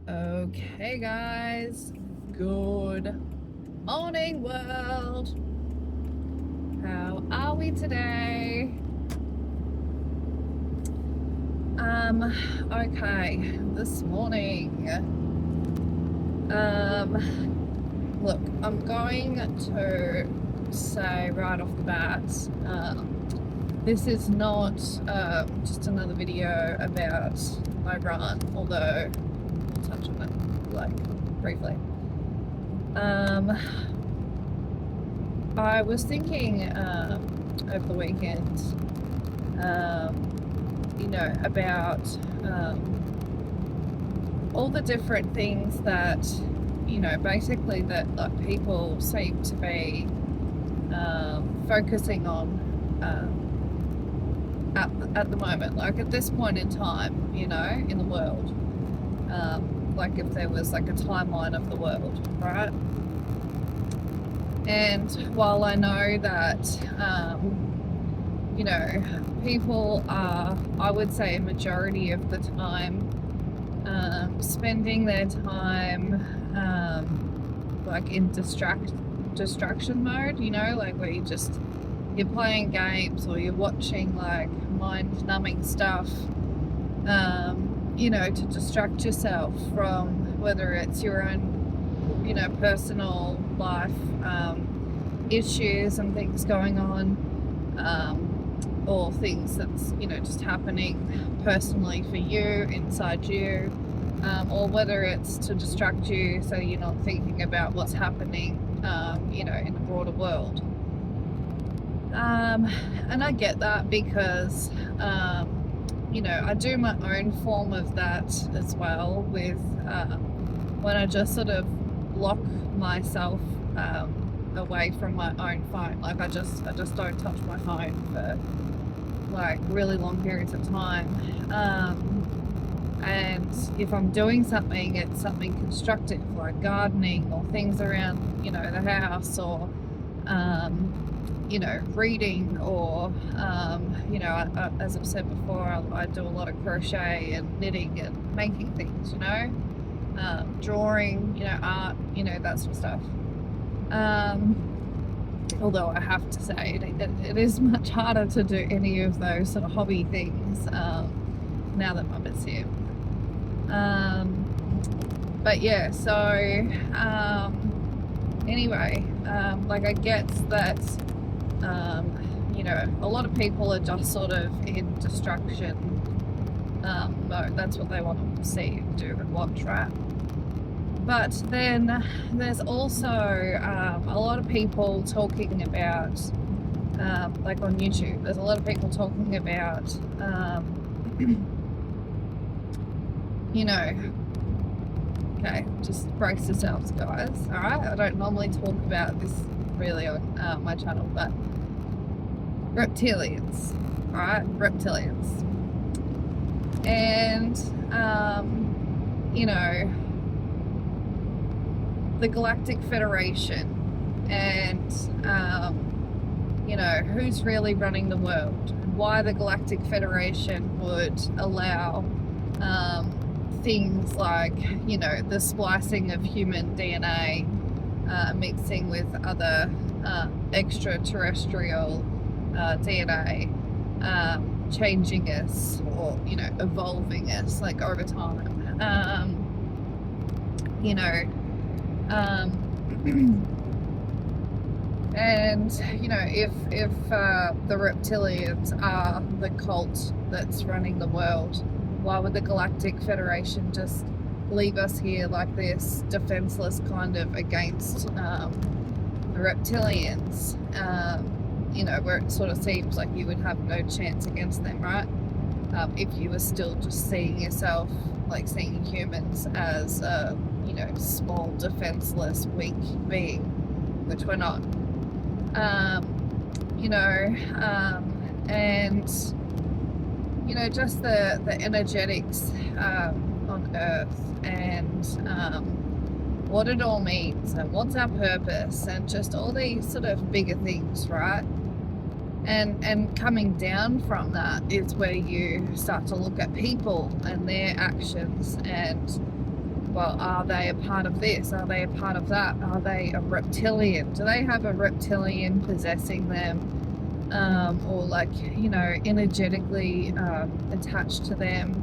Okay, guys. Good morning, world. How are we today? Okay, this morning. Look, I'm going to say right off the bat, this is not just another video about my run, although I'll touch on it like briefly. I was thinking over the weekend, about all the different things that, basically that people seem to be focusing on at the moment, like at this point in time, in the world. Like if there was like a timeline of the world, right? And while I know that, people are, I would say a majority of the time, spending their time like in distraction mode, like where you're playing games or you're watching like mind-numbing stuff, to distract yourself from whether it's your own, personal life issues and things going on, or things that's, just happening personally for you, inside you, or whether it's to distract you so you're not thinking about what's happening, in the broader world. And I get that because, I do my own form of that as well with when I just sort of lock myself away from my own phone. Like I just don't touch my phone for like really long periods of time. And if I'm doing something, it's something constructive like gardening or things around, the house, or reading, or as I've said before, I do a lot of crochet and knitting and making things, drawing, art, that sort of stuff. Although I have to say it is much harder to do any of those sort of hobby things now that Mum's here. But yeah, so anyway, like I get that, a lot of people are just sort of in distraction mode. That's what they want to see and do and watch, right? But then there's also a lot of people talking about, like on YouTube, there's a lot of people talking about, okay, just brace yourselves, guys, all right? I don't normally talk about this really on my channel, but reptilians, all right? Reptilians. And, the Galactic Federation and, who's really running the world, and why the Galactic Federation would allow things like, the splicing of human DNA, mixing with other extraterrestrial DNA, changing us, or, evolving us like over time. And if the reptilians are the cult that's running the world, why would the Galactic Federation just leave us here like this, defenseless, kind of against the reptilians, where it sort of seems like you would have no chance against them, right? If you were still just seeing yourself, like seeing humans as small, defenseless, weak being, which we're not. And just the energetics on Earth, and what it all means, and what's our purpose, and just all these sort of bigger things, right? And coming down from that is where you start to look at people and their actions, and well, are they a part of this? Are they a part of that? Are they a reptilian? Do they have a reptilian possessing them? Or like, you know, energetically attached to them?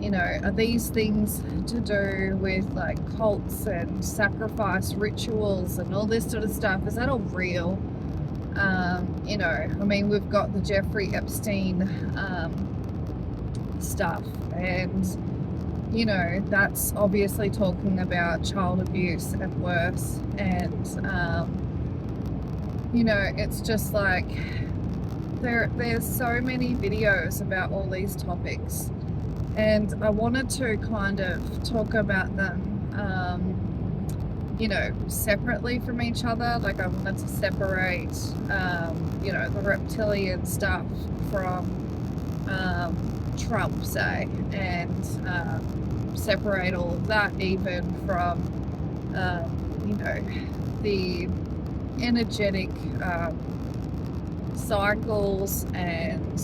You know, are these things to do with like cults and sacrifice rituals and all this sort of stuff? Is that all real? You know, I mean, we've got the Jeffrey Epstein stuff, and you know, that's obviously talking about child abuse and worse. And you know, it's just like there's so many videos about all these topics, and I wanted to kind of talk about them you know, separately from each other. Like, I wanted to separate you know, the reptilian stuff from Trump, say, and separate all of that even from you know, the energetic cycles and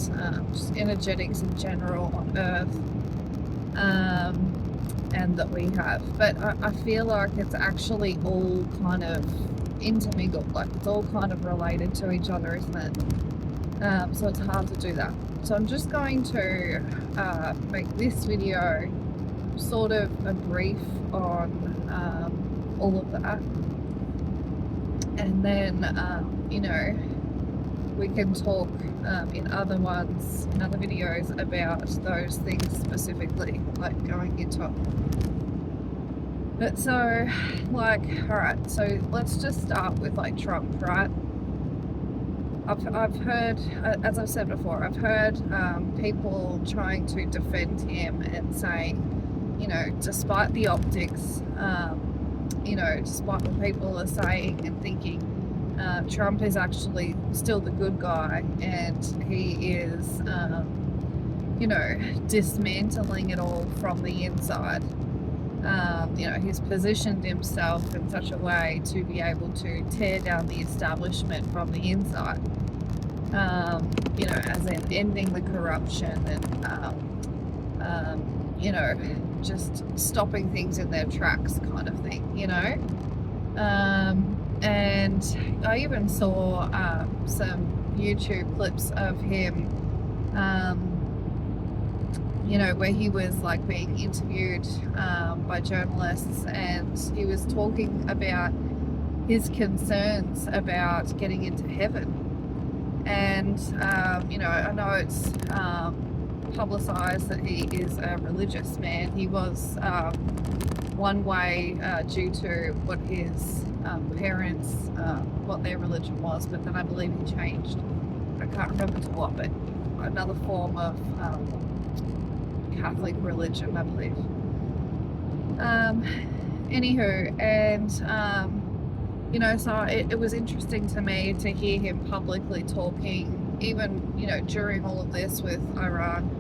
just energetics in general on Earth, and that we have. But I feel like it's actually all kind of intermingled, like it's all kind of related to each other, isn't it? So it's hard to do that. So I'm just going to make this video sort of a brief on all of that, and then you know, we can talk in other videos about those things specifically, like going into it. But so, like, alright, so let's just start with like Trump, right? I've heard, as I've said before, I've heard people trying to defend him and saying, you know, despite the optics, you know, despite what people are saying and thinking, Trump is actually still the good guy, and he is, you know, dismantling it all from the inside. You know, he's positioned himself in such a way to be able to tear down the establishment from the inside. You know, as in ending the corruption and, you know, just stopping things in their tracks kind of thing, you know. And I even saw some YouTube clips of him, you know, where he was like being interviewed by journalists, and he was talking about his concerns about getting into heaven. And you know, I know it's publicized that he is a religious man. He was one way due to what his parents, what their religion was, but then I believe he changed. I can't remember to what, but another form of Catholic religion, I believe. Anywho, and you know, so it was interesting to me to hear him publicly talking, even, you know, during all of this with Iran,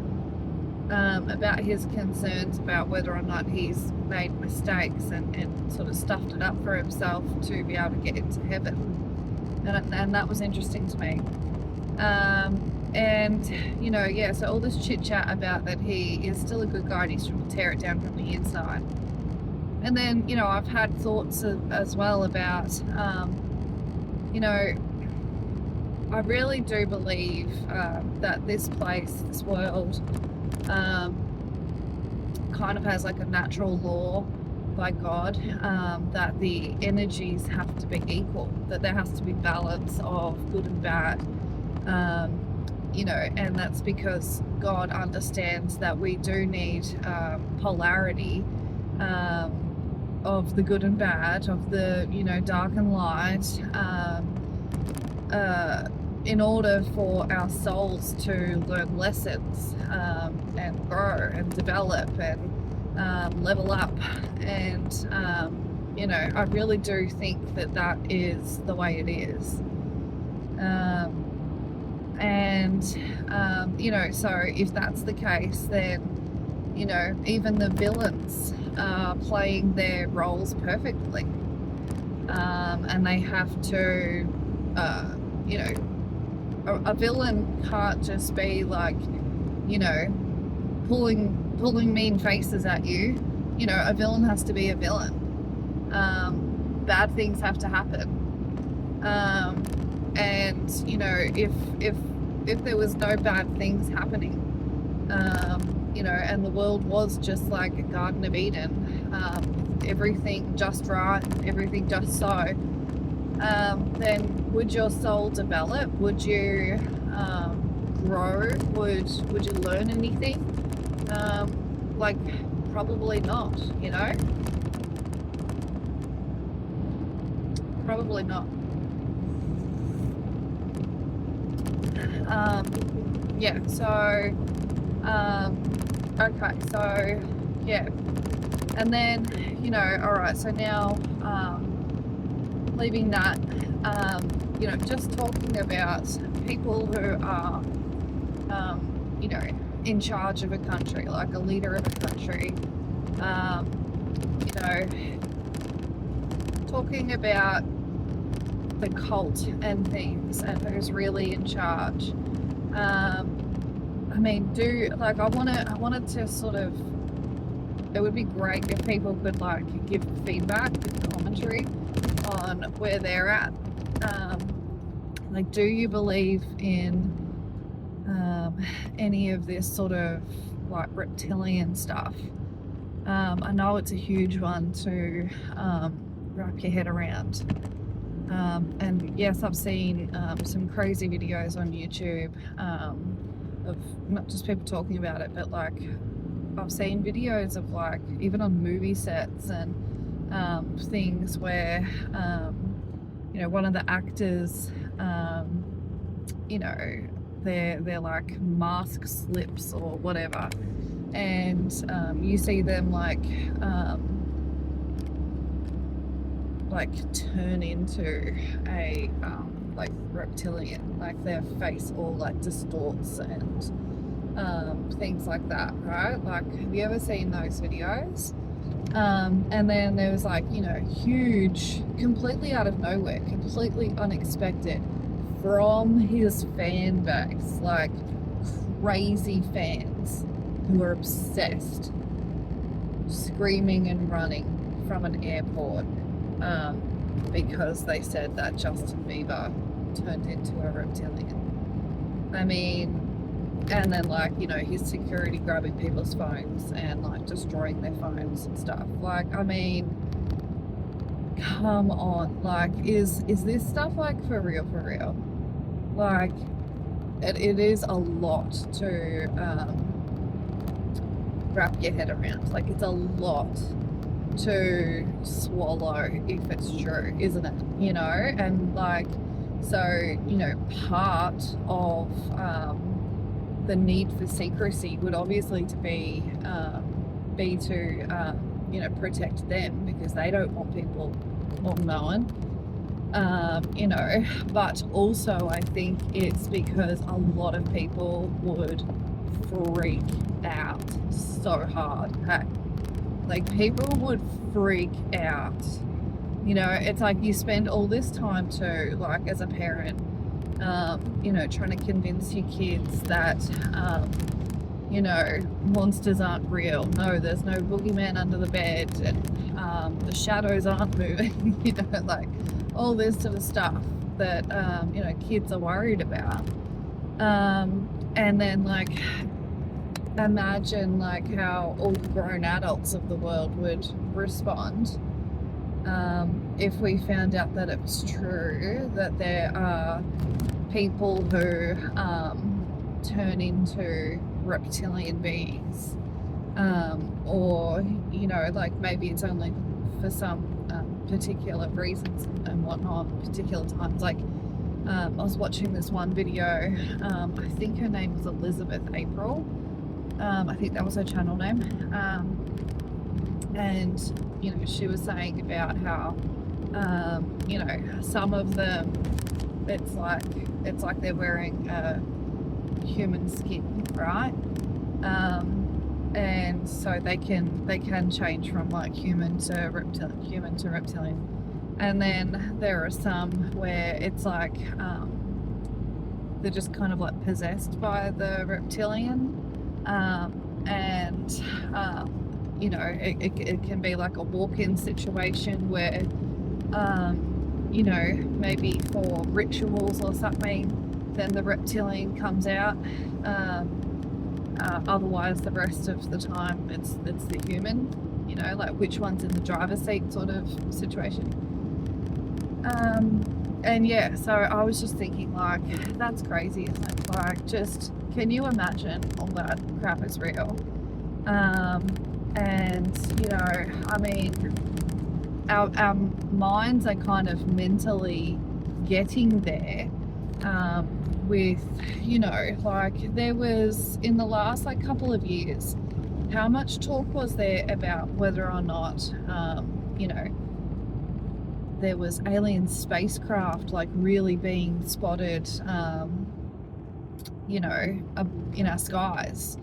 about his concerns about whether or not he's made mistakes and sort of stuffed it up for himself to be able to get into heaven. And that was interesting to me. And, you know, yeah, so all this chit chat about that he is still a good guy and he's trying to tear it down from the inside. And then, you know, I've had thoughts as well about, you know, I really do believe that this place, this world, kind of has like a natural law by God, that the energies have to be equal, that there has to be balance of good and bad, you know, and that's because God understands that we do need polarity of the good and bad, of the, you know, dark and light, in order for our souls to learn lessons and grow and develop and level up. And you know, I really do think that that is the way it is. And you know, so if that's the case, then, you know, even the villains are playing their roles perfectly, and they have to, you know, a villain can't just be like, you know, pulling mean faces at you a villain has to be a villain. Bad things have to happen. And if there was no bad things happening, and the world was just like a Garden of Eden, everything just right, everything just so, then would your soul develop? Would you grow? Would you learn anything? Like, probably not, probably not. Yeah, so okay, so yeah, and then all right, so now leaving that, just talking about people who are in charge of a country, like a leader of a country, talking about the cult and things and who's really in charge. I wanted to sort of, it would be great if people could give feedback, give commentary on where they're at. Do you believe in any of this sort of reptilian stuff? I know it's a huge one to wrap your head around. And yes, I've seen some crazy videos on YouTube of not just people talking about it, but I've seen videos of even on movie sets and things where one of the actors, their mask slips or whatever, and you see them turn into a reptilian, their face all distorts and things like that, right? Have you ever seen those videos? And then there was huge, completely out of nowhere, completely unexpected from his fan base, crazy fans who are obsessed, screaming and running from an airport because they said that Justin Bieber turned into a reptilian. And then his security grabbing people's phones and destroying their phones and stuff. Come on, is this stuff for real? It is a lot to wrap your head around. It's a lot to swallow if it's true, isn't it? And part of the need for secrecy would obviously be to protect them, because they don't want people all knowing, but also I think it's because a lot of people would freak out so hard. Hey, people would freak out. It's you spend all this time too, as a parent, trying to convince your kids that, monsters aren't real. No, there's no boogeyman under the bed, and the shadows aren't moving, all this sort of stuff that, kids are worried about. And then, imagine, how all the grown adults of the world would respond if we found out that it was true, that there are people who turn into reptilian beings, or maybe it's only for some particular reasons and whatnot, particular times. I was watching this one video, I think her name was Elizabeth April, I think that was her channel name, and she was saying about how some of them, it's like they're wearing a human skin, right? And so they can change from human to reptilian. And then there are some where it's they're just kind of possessed by the reptilian, and you know, it can be like a walk-in situation where, you know, maybe for rituals or something, then the reptilian comes out. Otherwise, the rest of the time, it's the human, you know, like which one's in the driver's seat sort of situation. And yeah, so I was just thinking, like, that's crazy, isn't it? Like, just, can you imagine all that crap is real? And, you know, I mean, our minds are kind of mentally getting there, with, you know, like, there was, in the last, like, couple of years, how much talk was there about whether or not, you know, there was alien spacecraft, like, really being spotted, you know, in our skies,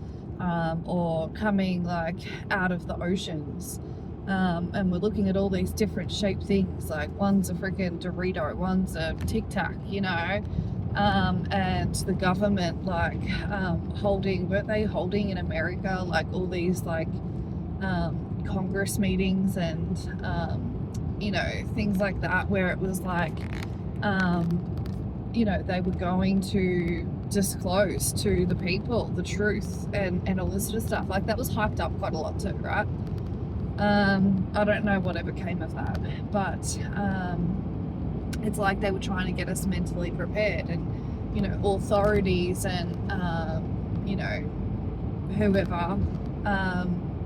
or coming, like, out of the oceans. And we're looking at all these different shaped things, like one's a freaking Dorito, one's a Tic Tac, you know, and the government, like, weren't they holding in America, like, all these, like, Congress meetings and, you know, things like that, where it was like, you know, they were going to disclose to the people the truth and all this sort of stuff. Like, that was hyped up quite a lot too, right? I don't know whatever came of that, but it's like they were trying to get us mentally prepared, and, you know, authorities and, you know, whoever,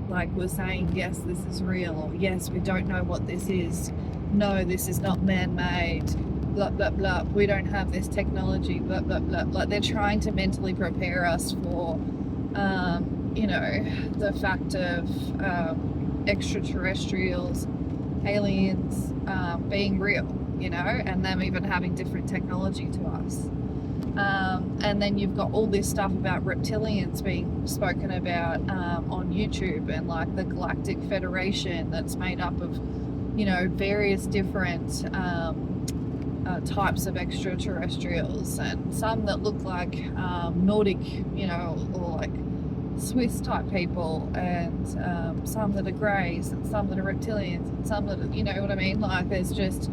like, was saying, yes, this is real, or yes, we don't know what this is, no, this is not man-made, blah blah blah, we don't have this technology, blah blah blah. Like, they're trying to mentally prepare us for, you know, the fact of extraterrestrials, aliens, being real, you know, and them even having different technology to us. And then you've got all this stuff about reptilians being spoken about, on YouTube, and, like, the Galactic Federation that's made up of, you know, various different types of extraterrestrials, and some that look like Nordic, you know, or like Swiss type people, and some that are greys, and some that are reptilians, and some that are, you know what I mean? Like, there's just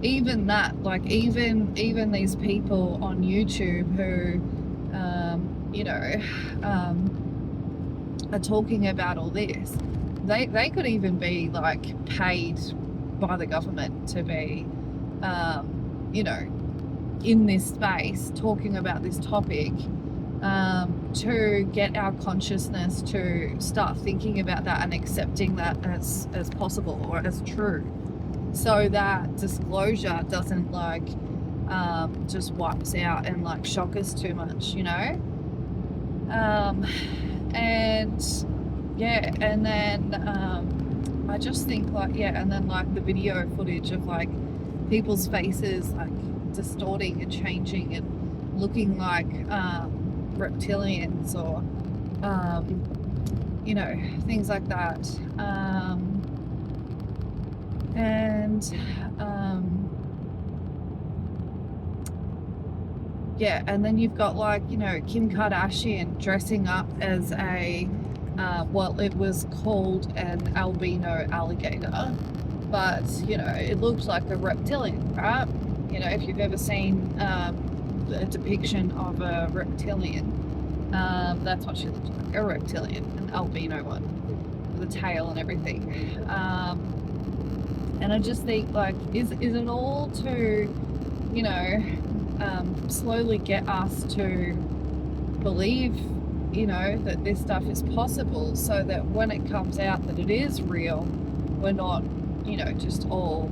even that, like, even these people on YouTube who, you know, are talking about all this, they could even be, like, paid by the government to be, you know, in this space talking about this topic, to get our consciousness to start thinking about that and accepting that as possible or as true, so that disclosure doesn't, like, just wipe us out and, like, shock us too much, you know. And yeah, and then I just think, like, yeah, and then, like, the video footage of, like, people's faces, like, distorting and changing and looking like reptilians, or you know, things like that. And yeah, and then you've got, like, you know, Kim Kardashian dressing up as a well, it was called an albino alligator, but, you know, it looked like a reptilian, right? You know, if you've ever seen a depiction of a reptilian, that's what she looked like, a reptilian, an albino one, with a tail and everything. And I just think, like, is it all to, you know, slowly get us to believe, you know, that this stuff is possible, so that when it comes out that it is real, we're not, you know, just all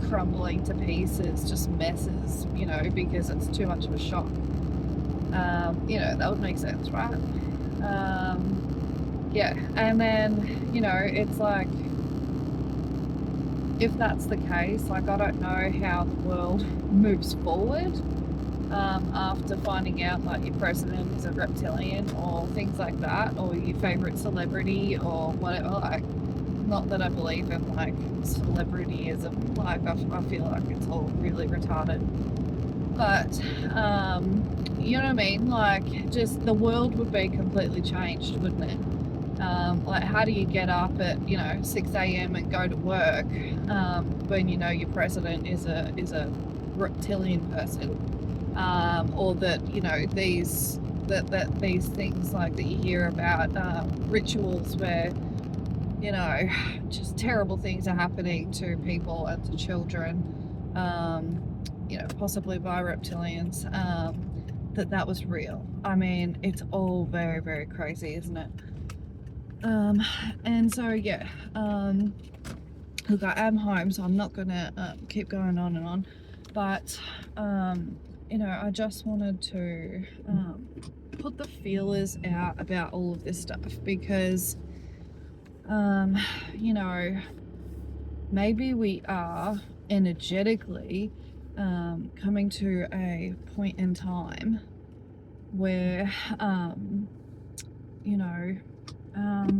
crumbling to pieces, just messes, you know, because it's too much of a shock. You know, that would make sense, right? Yeah, and then, you know, it's like, if that's the case, like, I don't know how the world moves forward after finding out, like, your president is a reptilian or things like that, or your favorite celebrity or whatever. Like, not that I believe in, like, celebrityism, like, I feel like it's all really retarded, but you know what I mean? Like, just the world would be completely changed, wouldn't it? Like, how do you get up at 6 a.m. and go to work when you know your president is a reptilian person, or that these things like that you hear about, rituals where just terrible things are happening to people and to children, possibly by reptilians, that was real. I mean, it's all very, very crazy, isn't it? And so, yeah, look, I am home, so I'm not gonna keep going on and on, but, I just wanted to put the feelers out about all of this stuff because, you know, maybe we are energetically coming to a point in time where,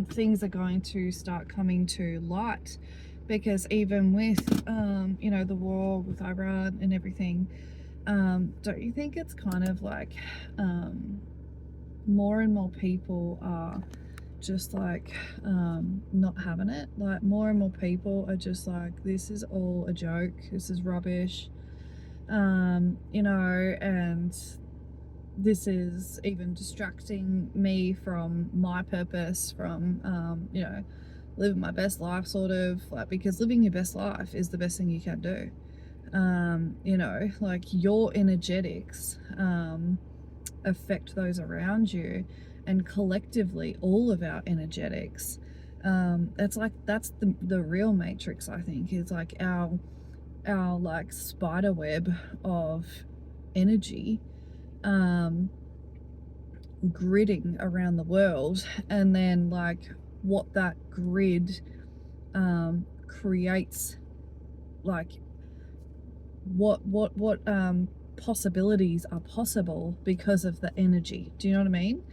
things are going to start coming to light, because even with, the war with Iran and everything, don't you think it's kind of like more and more people are just like not having it? Like, more and more people are just like, this is all a joke, this is rubbish, and this is even distracting me from my purpose, from living my best life, sort of, like, because living your best life is the best thing you can do. Like, your energetics affect those around you, and collectively all of our energetics, that's the real matrix, I think, is like our like spider web of energy, gridding around the world, and then like what that grid creates, like what possibilities are possible because of the energy. Do you know what I mean?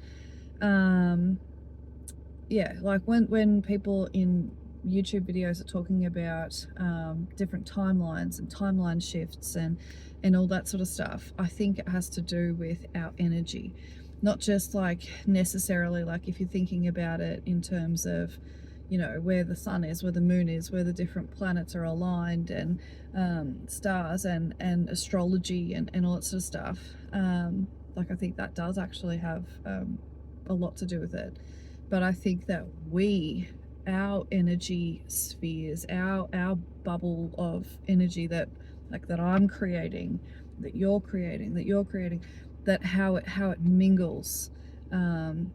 Yeah, like when people in YouTube videos are talking about different timelines and timeline shifts and all that sort of stuff, I think it has to do with our energy, not just like necessarily like if you're thinking about it in terms of where the sun is, where the moon is, where the different planets are aligned, and stars and astrology and all that sort of stuff. Like, I think that does actually have a lot to do with it. But I think that our energy spheres, our bubble of energy that I'm creating, that you're creating, that how it mingles, and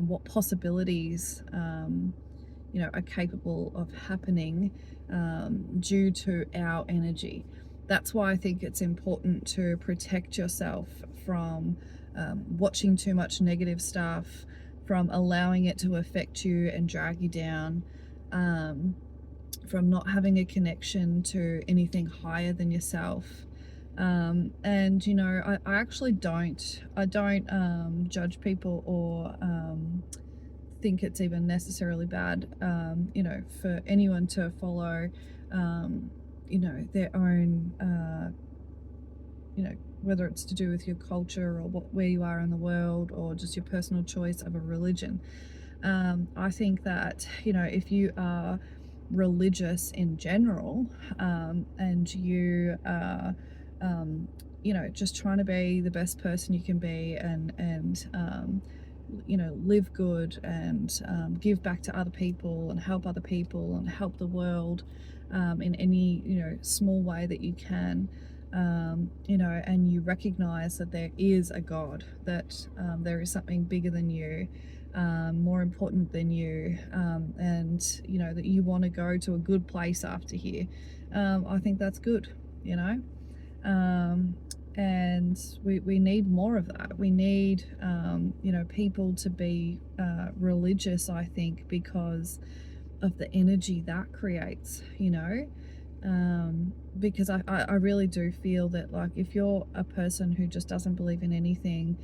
what possibilities are capable of happening due to our energy. That's why I think it's important to protect yourself from watching too much negative stuff, from allowing it to affect you and drag you down, from not having a connection to anything higher than yourself. And I actually don't judge people or think it's even necessarily bad, for anyone to follow their own, whether it's to do with your culture or where you are in the world, or just your personal choice of a religion. I think that if you are religious in general, and you are just trying to be the best person you can be, and live good, and give back to other people and help other people and help the world in any small way that you can, and you recognize that there is a God, that there is something bigger than you, more important than you, and that you want to go to a good place after here. I think that's good, and we need more of that. We need people to be religious, I think, because of the energy that creates, because I really do feel that, like, if you're a person who just doesn't believe in anything,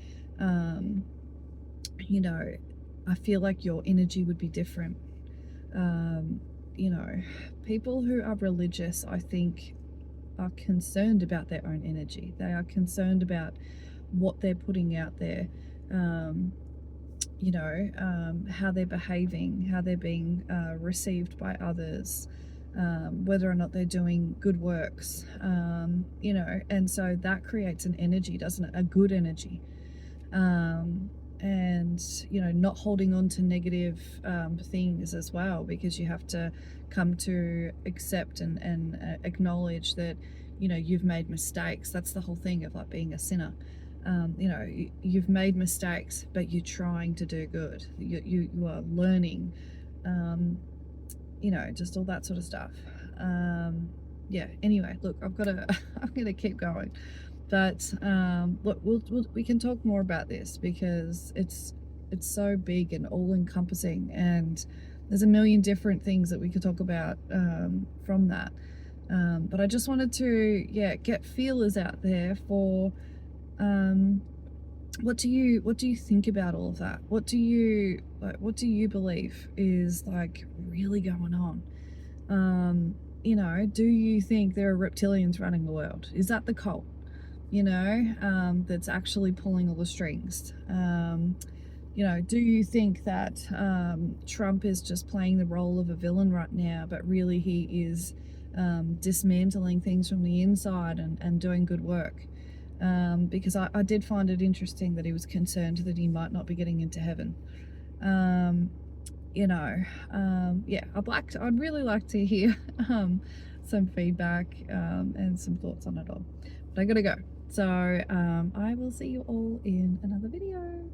I feel like your energy would be different. People who are religious, I think, are concerned about their own energy. They are concerned about what they're putting out there, how they're behaving, how they're being received by others, whether or not they're doing good works, and so that creates an energy, doesn't it? A good energy. And not holding on to negative things as well, because you have to come to accept and acknowledge that you've made mistakes. That's the whole thing of like being a sinner. You've made mistakes, but you're trying to do good. You are learning, just all that sort of stuff. Yeah, anyway, look, I'm gonna keep going, but look, we can talk more about this, because it's so big and all encompassing, and there's a million different things that we could talk about from that. But I just wanted to, get feelers out there for what do you think about all of that? What do you believe is like really going on? Do you think there are reptilians running the world? Is that the cult, that's actually pulling all the strings? Do you think that Trump is just playing the role of a villain right now, but really he is dismantling things from the inside and doing good work? Because I did find it interesting that he was concerned that he might not be getting into heaven. I'd really like to hear some feedback and some thoughts on it all. But I gotta go. So I will see you all in another video.